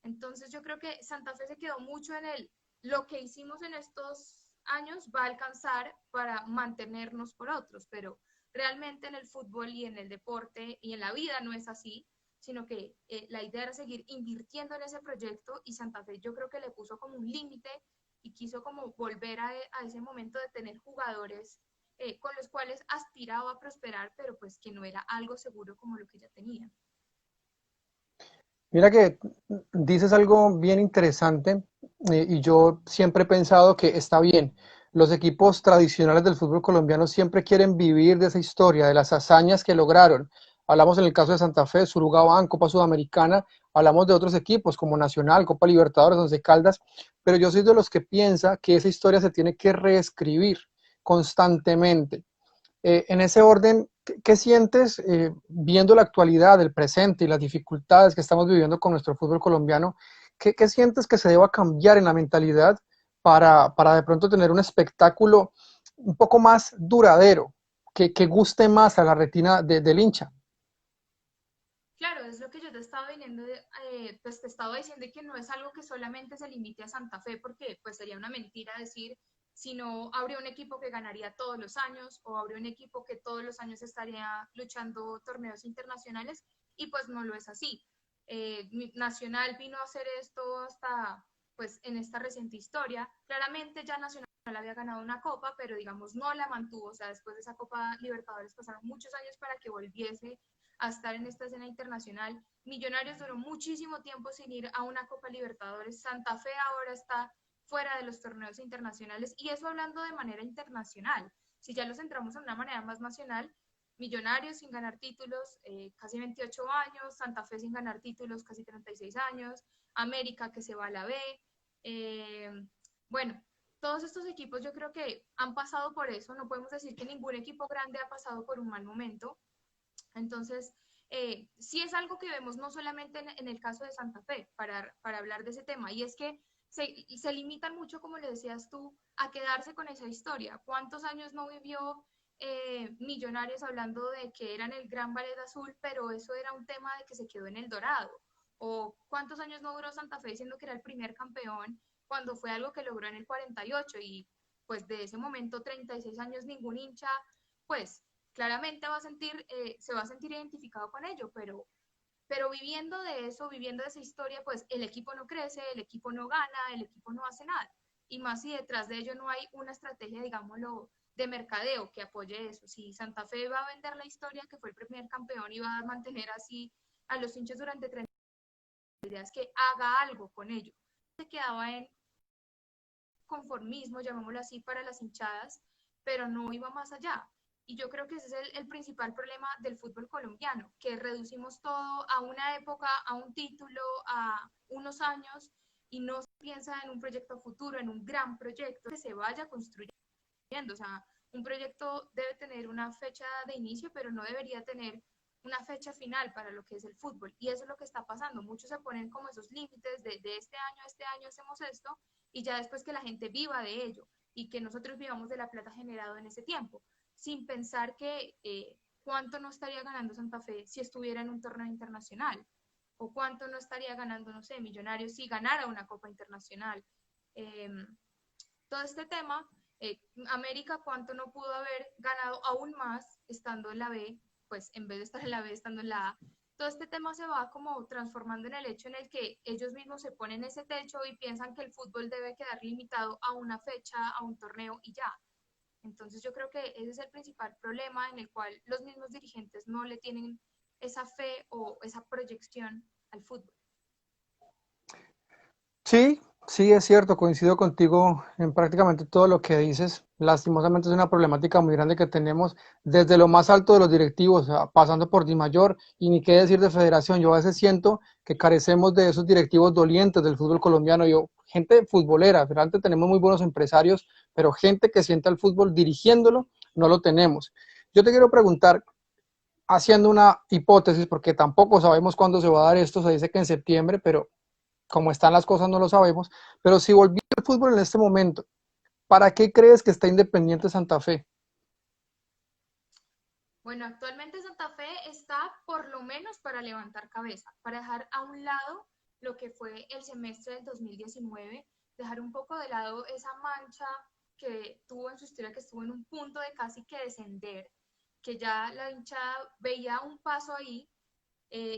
Entonces yo creo que Santa Fe se quedó mucho en lo que hicimos en estos años va a alcanzar para mantenernos por otros, pero realmente en el fútbol y en el deporte y en la vida no es así, sino que la idea era seguir invirtiendo en ese proyecto y Santa Fe yo creo que le puso como un límite y quiso como volver a ese momento de tener jugadores con los cuales aspiraba a prosperar, pero pues que no era algo seguro como lo que ya tenía. Mira que dices algo bien interesante y yo siempre he pensado que está bien. Los equipos tradicionales del fútbol colombiano siempre quieren vivir de esa historia, de las hazañas que lograron. Hablamos en el caso de Santa Fe, Surugao, Copa Sudamericana, hablamos de otros equipos como Nacional, Copa Libertadores, Once Caldas, pero yo soy de los que piensa que esa historia se tiene que reescribir constantemente. En ese orden, ¿qué sientes viendo la actualidad, el presente y las dificultades que estamos viviendo con nuestro fútbol colombiano? ¿Qué sientes que se deba cambiar en la mentalidad para de pronto tener un espectáculo un poco más duradero, que guste más a la retina del hincha? Claro, es lo que yo te estaba viniendo, pues te estaba diciendo que no es algo que solamente se limite a Santa Fe, porque pues sería una mentira decir, si no habría un equipo que ganaría todos los años o habría un equipo que todos los años estaría luchando torneos internacionales y pues no lo es así. Nacional vino a hacer esto hasta pues en esta reciente historia. Claramente ya Nacional había ganado una copa, pero digamos no la mantuvo, o sea, después de esa Copa Libertadores pasaron muchos años para que volviese a estar en esta escena internacional. Millonarios duró muchísimo tiempo sin ir a una Copa Libertadores. Santa Fe ahora está fuera de los torneos internacionales y eso hablando de manera internacional. Si ya lo centramos en una manera más nacional, Millonarios sin ganar títulos, casi 28 años, Santa Fe sin ganar títulos, casi 36 años, América que se va a la B. Eh, bueno, todos estos equipos yo creo que han pasado por eso, no podemos decir que ningún equipo grande ha pasado por un mal momento, entonces, sí es algo que vemos no solamente en el caso de Santa Fe, para hablar de ese tema, y es que se limitan mucho, como le decías tú, a quedarse con esa historia. ¿Cuántos años no vivió Millonarios hablando de que eran el Gran Ballet Azul, pero eso era un tema de que se quedó en el Dorado? ¿O cuántos años no duró Santa Fe diciendo que era el primer campeón cuando fue algo que logró en el 48 y pues de ese momento 36 años ningún hincha pues claramente se va a sentir identificado con ello, pero viviendo de eso, viviendo de esa historia, pues el equipo no crece, el equipo no gana, el equipo no hace nada. Y más si detrás de ello no hay una estrategia, digámoslo, de mercadeo que apoye eso. Si Santa Fe va a vender la historia que fue el primer campeón y va a mantener así a los hinchas durante 30 días, que haga algo con ello. Se quedaba en conformismo, llamémoslo así, para las hinchadas, pero no iba más allá. Y yo creo que ese es el principal problema del fútbol colombiano, que reducimos todo a una época, a un título, a unos años, y no se piensa en un proyecto futuro, en un gran proyecto que se vaya construyendo. O sea, un proyecto debe tener una fecha de inicio, pero no debería tener una fecha final para lo que es el fútbol. Y eso es lo que está pasando. Muchos se ponen como esos límites de este año hacemos esto, y ya después que la gente viva de ello y que nosotros vivamos de la plata generado en ese tiempo, sin pensar que cuánto no estaría ganando Santa Fe si estuviera en un torneo internacional, o cuánto no estaría ganando, no sé, Millonarios si ganara una Copa Internacional. Eh, Todo este tema, América cuánto no pudo haber ganado aún más estando en la B, pues en vez de estar en la B, estando en la A. Todo este tema se va como transformando en el hecho en el que ellos mismos se ponen ese techo y piensan que el fútbol debe quedar limitado a una fecha, a un torneo y ya. Entonces yo creo que ese es el principal problema en el cual los mismos dirigentes no le tienen esa fe o esa proyección al fútbol. Sí, sí, es cierto, coincido contigo en prácticamente todo lo que dices. Lastimosamente es una problemática muy grande que tenemos desde lo más alto de los directivos, pasando por Di Mayor y ni qué decir de Federación. Yo a veces siento que carecemos de esos directivos dolientes del fútbol colombiano. Gente futbolera, realmente tenemos muy buenos empresarios, pero gente que sienta el fútbol dirigiéndolo, no lo tenemos. Yo te quiero preguntar, haciendo una hipótesis, porque tampoco sabemos cuándo se va a dar esto, se dice que en septiembre, pero como están las cosas no lo sabemos, pero si volviera el fútbol en este momento, ¿para qué crees que está Independiente Santa Fe? Bueno, actualmente Santa Fe está por lo menos para levantar cabeza, para dejar a un lado lo que fue el semestre del 2019, dejar un poco de lado esa mancha que tuvo en su historia, que estuvo en un punto de casi que descender, que ya la hinchada veía un paso ahí.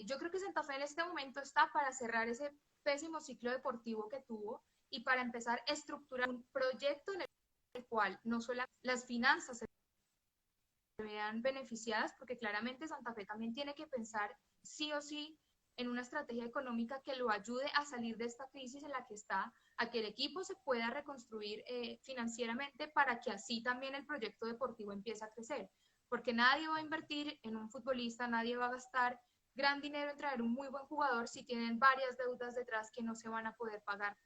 Yo creo que Santa Fe en este momento está para cerrar ese pésimo ciclo deportivo que tuvo y para empezar a estructurar un proyecto en el cual no solo las finanzas vean beneficiadas, porque claramente Santa Fe también tiene que pensar sí o sí en una estrategia económica que lo ayude a salir de esta crisis en la que está, a que el equipo se pueda reconstruir financieramente para que así también el proyecto deportivo empiece a crecer. Porque nadie va a invertir en un futbolista, nadie va a gastar gran dinero en traer un muy buen jugador si tienen varias deudas detrás que no se van a poder pagar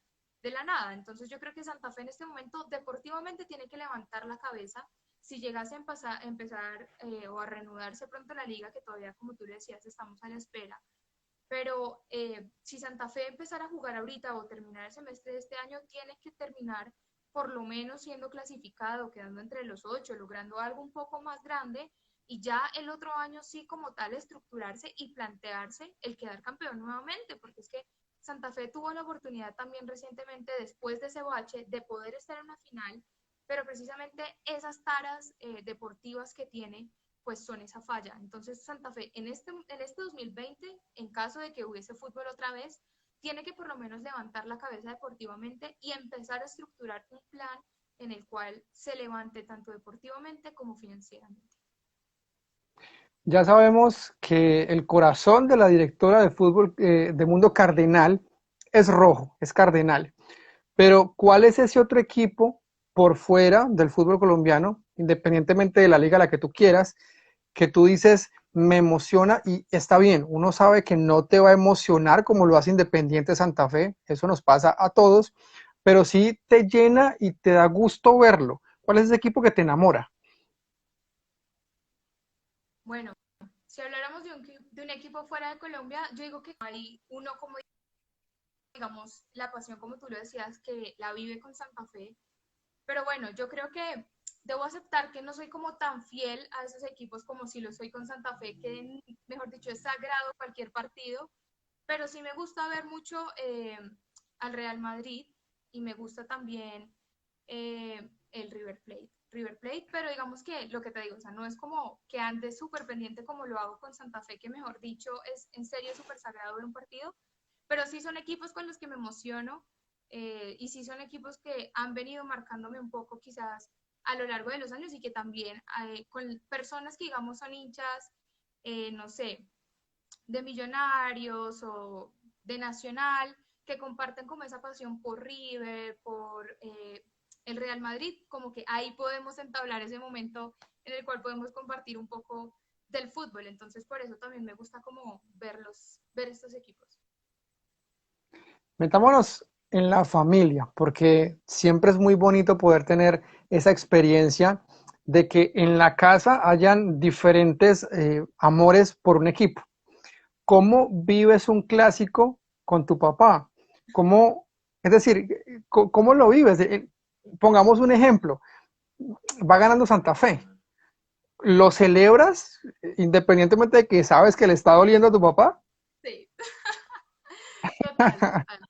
de la nada. Entonces yo creo que Santa Fe en este momento deportivamente tiene que levantar la cabeza. Si llegase a empezar o a reanudarse pronto la liga, que todavía, como tú decías, estamos a la espera, pero si Santa Fe empezara a jugar ahorita o terminar el semestre de este año, tiene que terminar por lo menos siendo clasificado, quedando entre los 8, logrando algo un poco más grande y ya el otro año sí como tal estructurarse y plantearse el quedar campeón nuevamente, porque es que Santa Fe tuvo la oportunidad también recientemente, después de ese bache, de poder estar en una final, pero precisamente esas taras deportivas que tiene pues son esa falla. Entonces Santa Fe en este 2020, en caso de que hubiese fútbol otra vez, tiene que por lo menos levantar la cabeza deportivamente y empezar a estructurar un plan en el cual se levante tanto deportivamente como financieramente. Ya sabemos que el corazón de la directora de fútbol de Mundo Cardenal es rojo, es Cardenal. Pero ¿cuál es ese otro equipo por fuera del fútbol colombiano, independientemente de la liga a la que tú quieras, que tú dices, me emociona y está bien, uno sabe que no te va a emocionar como lo hace Independiente Santa Fe, eso nos pasa a todos, pero sí te llena y te da gusto verlo. ¿Cuál es ese equipo que te enamora? Bueno, si habláramos de un equipo fuera de Colombia, yo digo que hay uno como, digamos, la pasión, como tú lo decías, que la vive con Santa Fe. Pero bueno, yo creo que debo aceptar que no soy como tan fiel a esos equipos como si lo soy con Santa Fe, que mejor dicho es sagrado cualquier partido, pero sí me gusta ver mucho al Real Madrid y me gusta también el River Plate. River Plate, pero digamos que lo que te digo, o sea, no es como que ande súper pendiente como lo hago con Santa Fe, que mejor dicho es en serio súper sagrado ver un partido, pero sí son equipos con los que me emociono y sí son equipos que han venido marcándome un poco quizás a lo largo de los años y que también con personas que digamos son hinchas, no sé, de Millonarios o de Nacional, que comparten como esa pasión por River, por el Real Madrid, como que ahí podemos entablar ese momento en el cual podemos compartir un poco del fútbol. Entonces, por eso también me gusta como ver estos equipos. Metámonos en la familia, porque siempre es muy bonito poder tener esa experiencia de que en la casa hayan diferentes amores por un equipo. ¿Cómo vives un clásico con tu papá? ¿Cómo, es decir, cómo lo vives? Pongamos un ejemplo, va ganando Santa Fe. ¿Lo celebras independientemente de que sabes que le está doliendo a tu papá? Sí, total, total, total.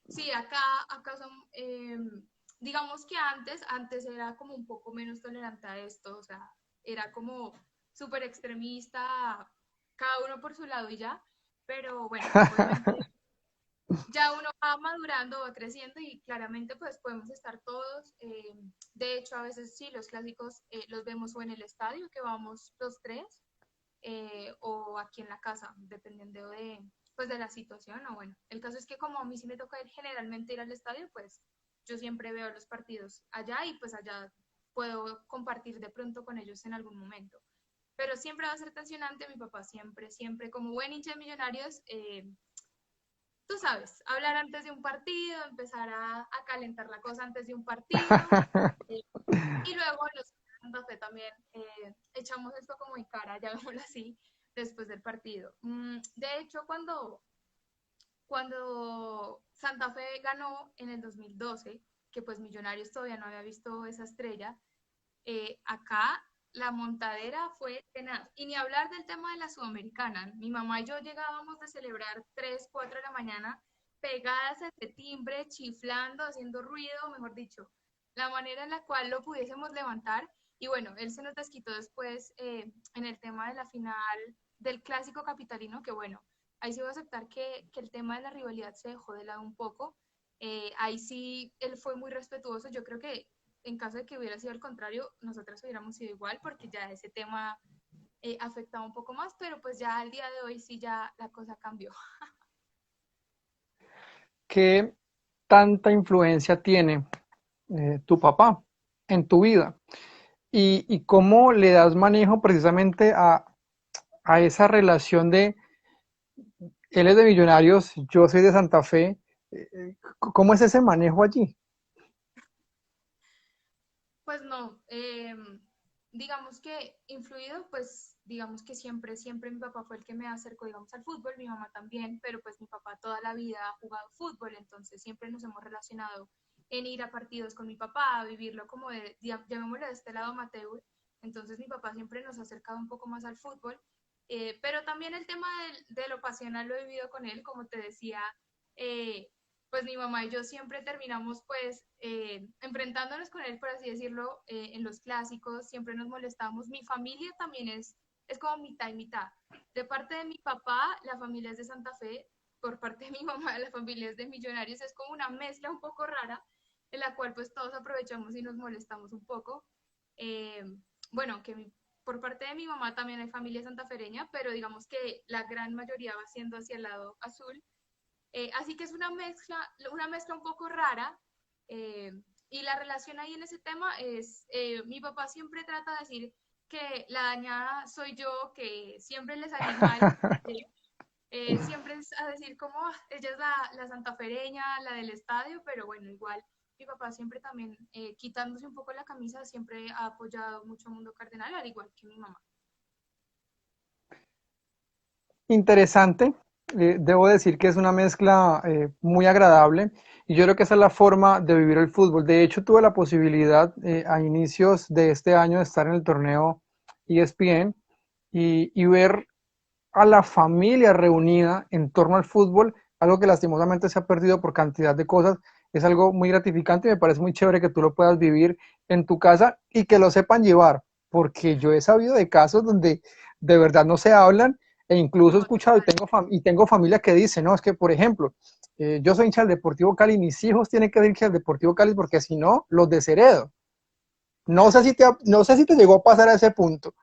Sí, acá son, digamos que antes era como un poco menos tolerante a esto, o sea, era como súper extremista, cada uno por su lado y ya, pero bueno, obviamente ya uno va madurando, va creciendo y claramente pues podemos estar todos. De hecho, a veces sí, los clásicos los vemos o en el estadio, que vamos los tres, o aquí en la casa, dependiendo pues, de la situación. O bueno, el caso es que como a mí sí me toca generalmente ir al estadio, pues yo siempre veo los partidos allá y pues allá puedo compartir de pronto con ellos en algún momento. Pero siempre va a ser tensionante, mi papá siempre, siempre, como buen hincha de Millonarios, tú sabes, hablar antes de un partido, empezar a calentar la cosa antes de un partido, eh, y luego los Santa Fe también echamos esto como en cara, llamémoslo así, después del partido. De hecho, cuando Santa Fe ganó en el 2012, que pues Millonarios todavía no había visto esa estrella, acá la montadera fue tenaz. Y ni hablar del tema de la Sudamericana. Mi mamá y yo llegábamos de celebrar 3 4 de la mañana pegadas a este timbre, chiflando, haciendo ruido, mejor dicho, la manera en la cual lo pudiésemos levantar. Y bueno, él se nos desquitó después en el tema de la final del clásico capitalino, que bueno, ahí sí voy a aceptar que el tema de la rivalidad se dejó de lado un poco. Ahí sí, él fue muy respetuoso. Yo creo que en caso de que hubiera sido al contrario, nosotras hubiéramos sido igual porque ya ese tema afectaba un poco más, pero pues ya al día de hoy sí ya la cosa cambió. ¿Qué tanta influencia tiene tu papá en tu vida? Y cómo le das manejo precisamente a esa relación de él es de Millonarios, yo soy de Santa Fe? ¿Cómo es ese manejo allí? Pues no, digamos que influido, pues digamos que siempre mi papá fue el que me acercó, digamos, al fútbol, mi mamá también, pero pues mi papá toda la vida ha jugado fútbol, entonces siempre nos hemos relacionado en ir a partidos con mi papá, a vivirlo como de, llamémoslo de este lado amateur, entonces mi papá siempre nos ha acercado un poco más al fútbol, pero también el tema de lo pasional lo he vivido con él, como te decía, eh, pues mi mamá y yo siempre terminamos pues enfrentándonos con él, por así decirlo, en los clásicos, siempre nos molestamos. Mi familia también es como mitad y mitad. De parte de mi papá, la familia es de Santa Fe, por parte de mi mamá, la familia es de Millonarios, es como una mezcla un poco rara, en la cual pues todos aprovechamos y nos molestamos un poco. Eh, bueno, por parte de mi mamá también hay familia santafereña, pero digamos que la gran mayoría va siendo hacia el lado azul. Así que es una mezcla un poco rara. eh, y la relación ahí en ese tema es, mi papá siempre trata de decir que la dañada soy yo, que siempre le salí mal. eh, Siempre es a decir como "Ah, ella es la santafereña, la del estadio", pero bueno, igual mi papá siempre también, quitándose un poco la camisa, siempre ha apoyado mucho a Mundo Cardenal, al igual que mi mamá. Interesante. Debo decir que es una mezcla muy agradable y yo creo que esa es la forma de vivir el fútbol. De hecho, tuve la posibilidad a inicios de este año de estar en el torneo ESPN y ver a la familia reunida en torno al fútbol, algo que lastimosamente se ha perdido por cantidad de cosas. Es algo muy gratificante y me parece muy chévere que tú lo puedas vivir en tu casa y que lo sepan llevar, porque yo he sabido de casos donde de verdad no se hablan e incluso he No, escuchado total. y tengo familia que dice, no, es que por ejemplo, yo soy hincha del Deportivo Cali, mis hijos tienen que ser hinchas del Deportivo Cali porque si no, los desheredo. No sé si te llegó a pasar a ese punto.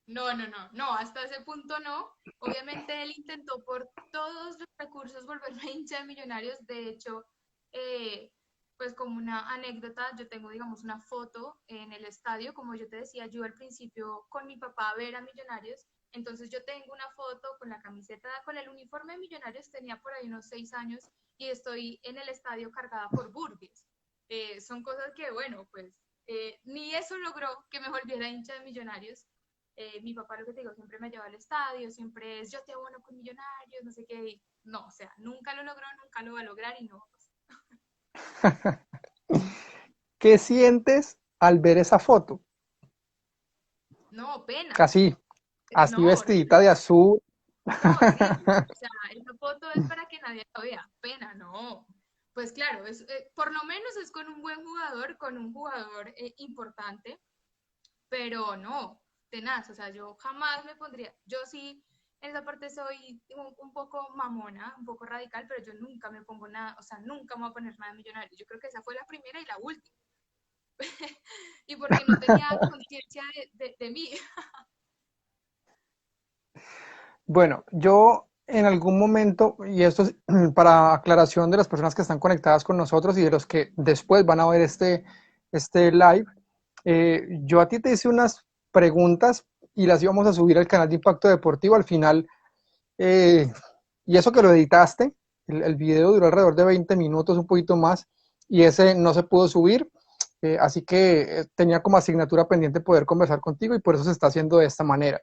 No, hasta ese punto no. Obviamente él intentó por todos los recursos volverme hincha de Millonarios. De hecho, eh, pues como una anécdota, yo tengo, digamos, una foto en el estadio. Como yo te decía, yo al principio con mi papá a ver a Millonarios. Entonces yo tengo una foto con la camiseta, con el uniforme de Millonarios, tenía por ahí unos 6 años y estoy en el estadio cargada por Burgues. Son cosas que, bueno, pues ni eso logró que me volviera hincha de Millonarios. Mi papá, lo que te digo, siempre me lleva al estadio, siempre es yo te abono con Millonarios, no sé qué. No, o sea, nunca lo logró, nunca lo va a lograr y no. Pues, ¿Qué sientes al ver esa foto? no, pena. Así, así No, vestidita horrible. de azul. No, horrible. O sea, esa foto es para que nadie la vea. Pena, no. Pues claro, por lo menos es con un buen jugador, con un jugador importante, pero no, tenaz, o sea, yo jamás me pondría, yo sí, en esa parte soy un poco mamona, un poco radical, pero yo nunca me pongo nada, o sea, nunca me voy a poner nada millonario. Yo creo que esa fue la primera y la última. Y porque no tenía conciencia de mí. Bueno, yo en algún momento, y esto es para aclaración de las personas que están conectadas con nosotros y de los que después van a ver este live, yo a ti te hice unas preguntas y las íbamos a subir al canal de Impacto Deportivo al final, eh, y eso que lo editaste, el video duró alrededor de 20 minutos, un poquito más, y ese no se pudo subir, así que tenía como asignatura pendiente poder conversar contigo y por eso se está haciendo de esta manera.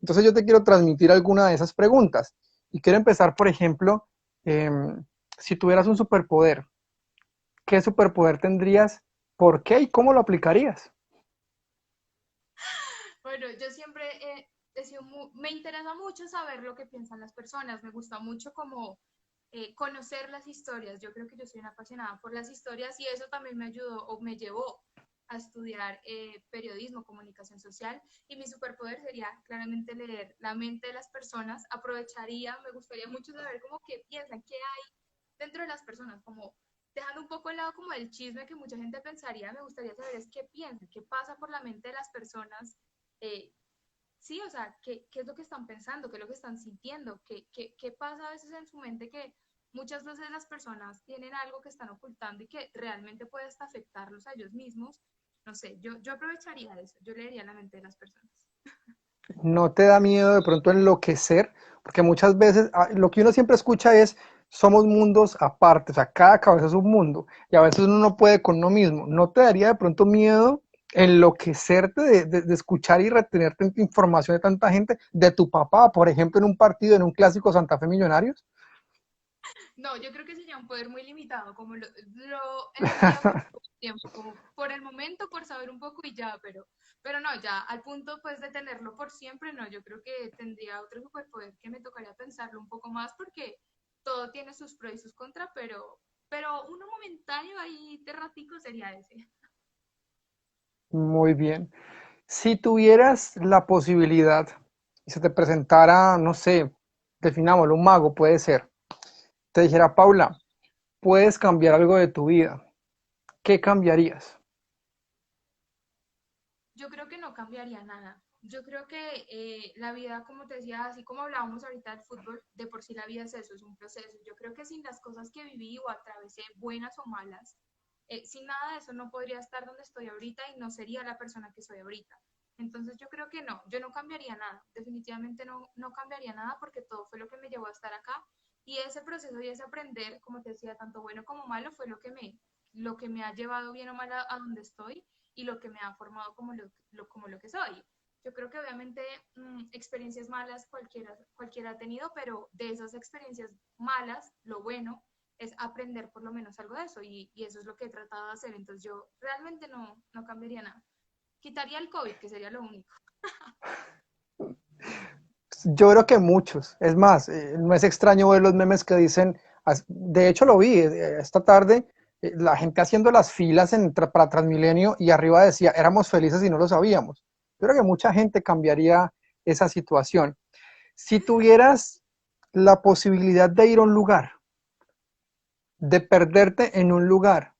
Entonces yo te quiero transmitir alguna de esas preguntas y quiero empezar, por ejemplo, eh, si tuvieras un superpoder, ¿qué superpoder tendrías? ¿Por qué y cómo lo aplicarías? Bueno, yo siempre he sido me interesa mucho saber lo que piensan las personas, me gusta mucho como conocer las historias. Yo creo que yo soy una apasionada por las historias y eso también me ayudó o me llevó a estudiar periodismo, comunicación social y mi superpoder sería claramente leer la mente de las personas. Aprovecharía, me gustaría mucho saber cómo qué piensan, qué hay dentro de las personas, como dejando un poco al lado como el chisme que mucha gente pensaría, me gustaría saber es qué piensa, qué pasa por la mente de las personas. eh, sí, o sea, qué es lo que están pensando, qué es lo que están sintiendo, qué pasa a veces en su mente que muchas veces las personas tienen algo que están ocultando y que realmente puede hasta afectarlos a ellos mismos. No sé, yo aprovecharía eso, yo leería la mente de las personas. ¿No te da miedo de pronto enloquecer? Porque muchas veces lo que uno siempre escucha es, somos mundos aparte, o sea, cada cabeza es un mundo y a veces uno no puede con uno mismo. ¿No te daría de pronto miedo enloquecerte de escuchar y retener tanta información de tanta gente, de tu papá, por ejemplo, en un partido, en un clásico Santa Fe Millonarios? No, yo creo que sería un poder muy limitado, como lo entendería muy poco tiempo, como por el momento, por saber un poco y ya, pero no, ya al punto pues de tenerlo por siempre, no, yo creo que tendría otro superpoder que me tocaría pensarlo un poco más porque todo tiene sus pros y sus contras, pero uno momentáneo ahí de ratico sería ese. Muy bien. Si tuvieras la posibilidad y se te presentara, no sé, definámoslo, un mago puede ser, te dijera, Paula, puedes cambiar algo de tu vida, ¿qué cambiarías? Yo creo que no cambiaría nada. Yo creo que la vida, como te decía, así como hablábamos ahorita del fútbol, de por sí la vida es eso, es un proceso. Yo creo que sin las cosas que viví o atravesé, buenas o malas, sin nada de eso no podría estar donde estoy ahorita y no sería la persona que soy ahorita. Entonces yo creo que no, yo no cambiaría nada, definitivamente no cambiaría nada porque todo fue lo que me llevó a estar acá y ese proceso y ese aprender, como te decía, tanto bueno como malo, fue lo que me ha llevado bien o mal a donde estoy y lo que me ha formado como lo que soy. Yo creo que obviamente experiencias malas cualquiera ha tenido, pero de esas experiencias malas, lo bueno es aprender por lo menos algo de eso y eso es lo que he tratado de hacer. Entonces yo realmente no cambiaría nada. Quitaría el COVID, que sería lo único. Yo creo que muchos. Es más, no es extraño ver los memes que dicen, de hecho lo vi esta tarde, la gente haciendo las filas para Transmilenio y arriba decía, éramos felices y no lo sabíamos. Yo creo que mucha gente cambiaría esa situación. Si tuvieras la posibilidad de ir a un lugar, de perderte en un lugar,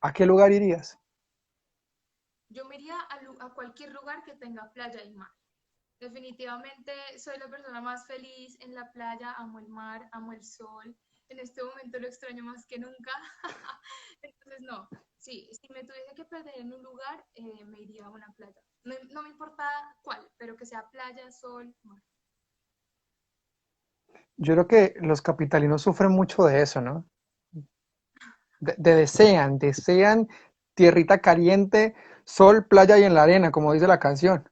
¿a qué lugar irías? Yo me iría a cualquier lugar que tenga playa y mar. Definitivamente soy la persona más feliz en la playa, amo el mar, amo el sol. En este momento lo extraño más que nunca. Entonces, no, sí, si me tuviese que perder en un lugar, me iría a una playa. No me importa cuál, pero que sea playa, sol, mar. Yo creo que los capitalinos sufren mucho de eso, ¿no? Desean tierrita caliente, sol, playa y en la arena, como dice la canción.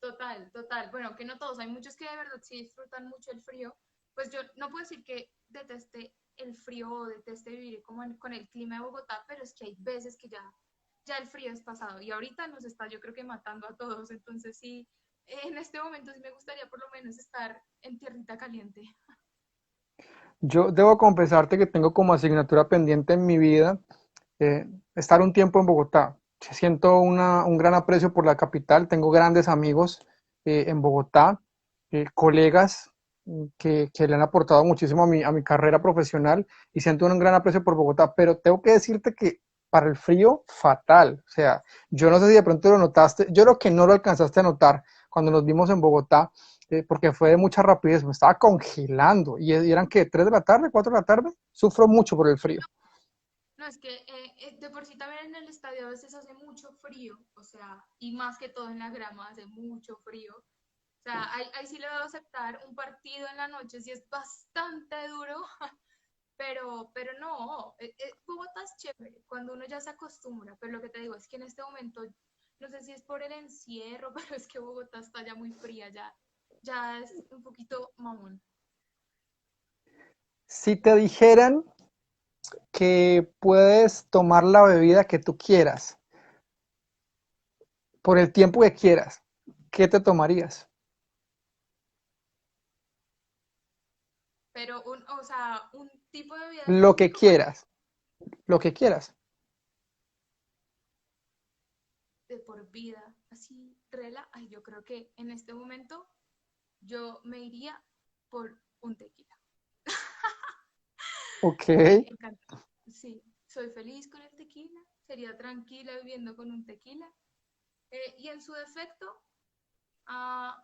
Total, total. Bueno, que no todos, hay muchos que de verdad sí disfrutan mucho el frío. Pues yo no puedo decir que deteste el frío o deteste vivir como con el clima de Bogotá, pero es que hay veces que ya el frío es pasado y ahorita nos está yo creo que matando a todos. Entonces sí, en este momento sí me gustaría por lo menos estar en tierrita caliente. Yo debo confesarte que tengo como asignatura pendiente en mi vida eh, estar un tiempo en Bogotá. Siento un gran aprecio por la capital, tengo grandes amigos en Bogotá, colegas que le han aportado muchísimo a mi carrera profesional y siento un gran aprecio por Bogotá, pero tengo que decirte que para el frío, fatal. O sea, yo no sé si de pronto lo notaste, yo creo que no lo alcanzaste a notar cuando nos vimos en Bogotá, porque fue de mucha rapidez, me estaba congelando y eran que 3 de la tarde, 4 de la tarde, sufro mucho por el frío. No, es que de por sí también en el estadio a veces hace mucho frío, o sea, y más que todo en la grama hace mucho frío. O sea, ahí sí le debo aceptar un partido en la noche, sí es bastante duro, pero no, Bogotá es chévere cuando uno ya se acostumbra, pero lo que te digo es que en este momento, no sé si es por el encierro, pero es que Bogotá está ya muy fría, ya es un poquito mamón. Si te dijeran que puedes tomar la bebida que tú quieras por el tiempo que quieras, ¿qué te tomarías? Pero, o sea, un tipo de bebida Lo que específico, pues quieras, lo que quieras. de por vida, así, ay, yo creo que en este momento yo me iría por un tequila. Ok. Me encanta. soy feliz con el tequila, sería tranquila viviendo con un tequila. Y en su defecto, ah,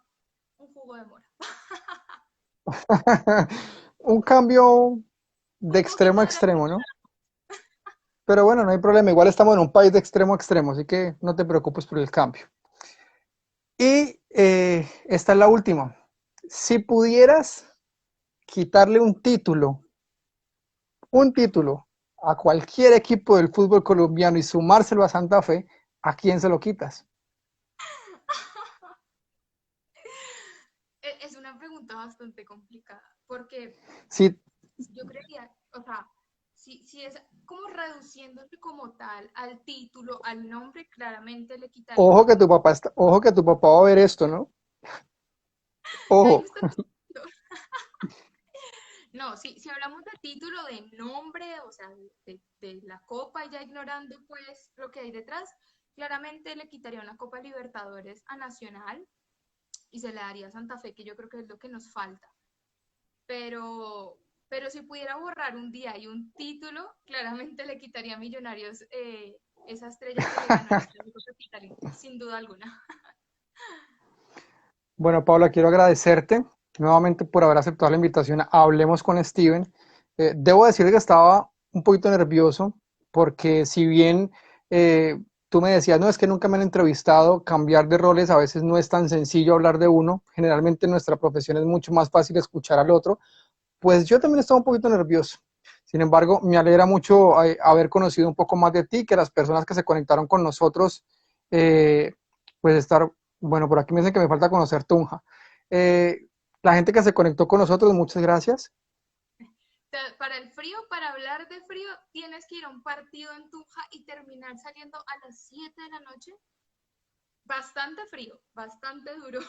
un jugo de mora. Un cambio de Un extremo poquito a de la... extremo, ¿no? Pero bueno, no hay problema. Igual estamos en un país de extremo a extremo, así que no te preocupes por el cambio. Y esta es la última. Si pudieras quitarle un título a cualquier equipo del fútbol colombiano y sumárselo a Santa Fe, ¿a quién se lo quitas? Es una pregunta bastante complicada, porque Si, yo creería, o sea, si es como reduciéndose como tal al título, al nombre, claramente le quitaría ojo que tu como... papá está, ojo que tu papá va a ver esto, ¿no? Ahí Ojo. está. No, si hablamos de título, de nombre, o sea, de la Copa, ya ignorando pues lo que hay detrás, claramente le quitaría una Copa Libertadores a Nacional y se la daría a Santa Fe, que yo creo que es lo que nos falta. Pero si pudiera borrar un día y un título, claramente le quitaría a Millonarios esa estrella que le ganó en el Clásico Capitalino, sin duda alguna. Bueno, Paula, quiero agradecerte nuevamente por haber aceptado la invitación a Hablemos con Steven. Debo decir que estaba un poquito nervioso porque si bien tú me decías, no, es que nunca me han entrevistado, cambiar de roles a veces no es tan sencillo hablar de uno. Generalmente en nuestra profesión es mucho más fácil escuchar al otro. Pues yo también estaba un poquito nervioso. Sin embargo, me alegra mucho haber conocido un poco más de ti, que las personas que se conectaron con nosotros, pues estar, bueno, por aquí me dicen que me falta conocer Tunja. Eh, la gente que se conectó con nosotros, muchas gracias. Para el frío, para hablar de frío, tienes que ir a un partido en Tunja y terminar saliendo a las 7 de la noche. Bastante frío, bastante duro.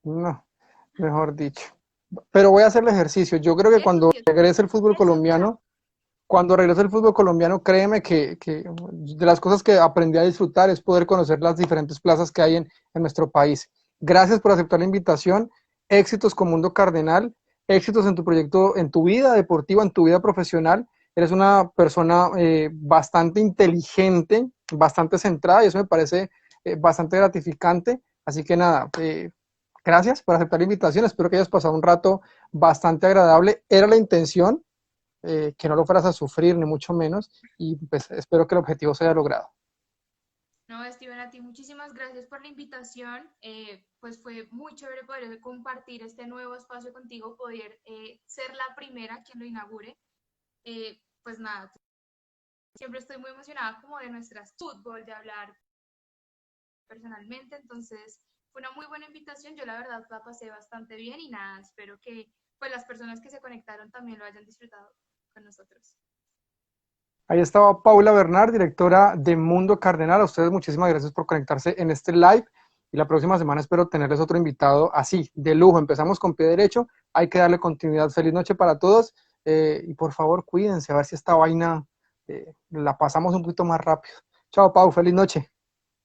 No, mejor dicho. Pero voy a hacer el ejercicio. Yo creo que Eso cuando sí es, regrese el fútbol eso sí da. colombiano, cuando regrese el fútbol colombiano, créeme que de las cosas que aprendí a disfrutar es poder conocer las diferentes plazas que hay en nuestro país. Gracias por aceptar la invitación. Éxitos con Mundo Cardenal, éxitos en tu proyecto, en tu vida deportiva, en tu vida profesional. Eres una persona bastante inteligente, bastante centrada y eso me parece bastante gratificante. Así que nada, gracias por aceptar la invitación. Espero que hayas pasado un rato bastante agradable. Era la intención que no lo fueras a sufrir, ni mucho menos, y pues espero que el objetivo se haya logrado. No, Steven, a ti muchísimas gracias por la invitación. Pues fue muy chévere poder compartir este nuevo espacio contigo, poder ser la primera quien lo inaugure. Pues nada, siempre estoy muy emocionada como de nuestras fútbol, de hablar personalmente, entonces fue una muy buena invitación. Yo la verdad la pasé bastante bien y nada, espero que pues las personas que se conectaron también lo hayan disfrutado con nosotros. Ahí estaba Paula Bernard, directora de Mundo Cardenal. A ustedes muchísimas gracias por conectarse en este live y la próxima semana espero tenerles otro invitado así, de lujo. Empezamos con pie derecho, hay que darle continuidad. Feliz noche para todos y por favor cuídense, a ver si esta vaina la pasamos un poquito más rápido. Chao, Pau, feliz noche.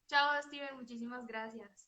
Chao, Steven, muchísimas gracias.